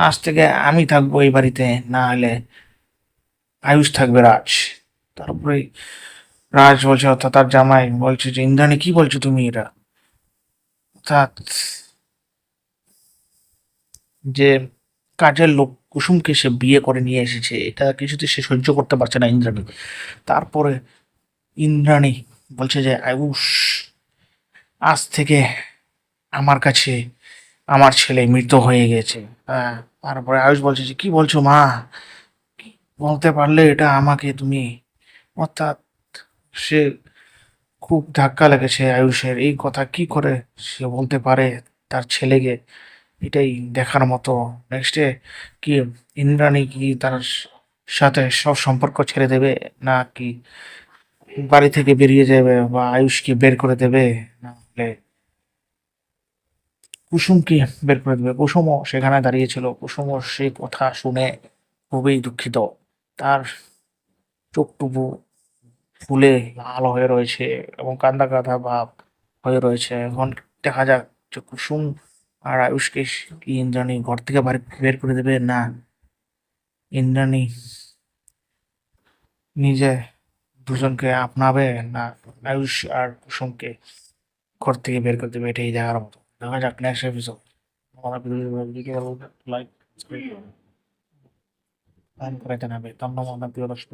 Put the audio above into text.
আজ থেকে আমি থাকবো এই বাড়িতে, না হলে আয়ুষ থাকবে রাজ। তারপরে রাজ বলছে, অর্থাৎ তার জামাই বলছে যে ইন্দ্রাণী কি বলছো তুমি এটা, অর্থাৎ যে কাজের লোক কুসুমকে সে বিয়ে করে নিয়ে এসেছে, এটা কিছুতে সে সহ্য করতে পারছে না ইন্দ্রাণী। তারপরে ইন্দ্রাণী বলছে যে আয়ুষ, আজ থেকে আমার কাছে আমার ছেলে মৃত হয়ে গেছে। হ্যাঁ। তারপরে আয়ুষ বলছে যে কি বলছো মা, বলতে পারলে এটা আমাকে তুমি। অর্থাৎ সে খুব ধাক্কা লেগেছে আয়ুষের, এই কথা কি করে সে বলতে পারে তার ছেলেকে, এটাই দেখার মতো। নেক্সটে কি ইন্দ্রাণী কি তার সাথে সব সম্পর্ক ছেড়ে দেবে, না কি বাড়ি থেকে বেরিয়ে যাবে, বা আয়ুষকে বের করে দেবে, না হলে কুসুমকে বের করে দেবে। কুসুমও সেখানে দাঁড়িয়েছিল, কুসুমও সেই কথা শুনে খুবই দুঃখিত। তার চোখটুকু ফুলে লাল হয়ে রয়েছে এবং কান্দা কাঁদা ভাব হয়ে রয়েছে। এখন দেখা যাক যে কুসুম আর আয়ুষকে কি ইন্দ্রাণী ঘর থেকে বের করে দেবে, না ইন্দ্রাণী নিজে দুজনকে আপনাবে, না আয়ুষ আর কুসুমকে ঘর থেকে বের করে দেবে। এটাই দেখার মতো। দেখা যাক নেক্সট এপিসোড। আমার ভিডিও লাইক করে জানাবে। ধন্যবাদ প্রিয় দর্শক।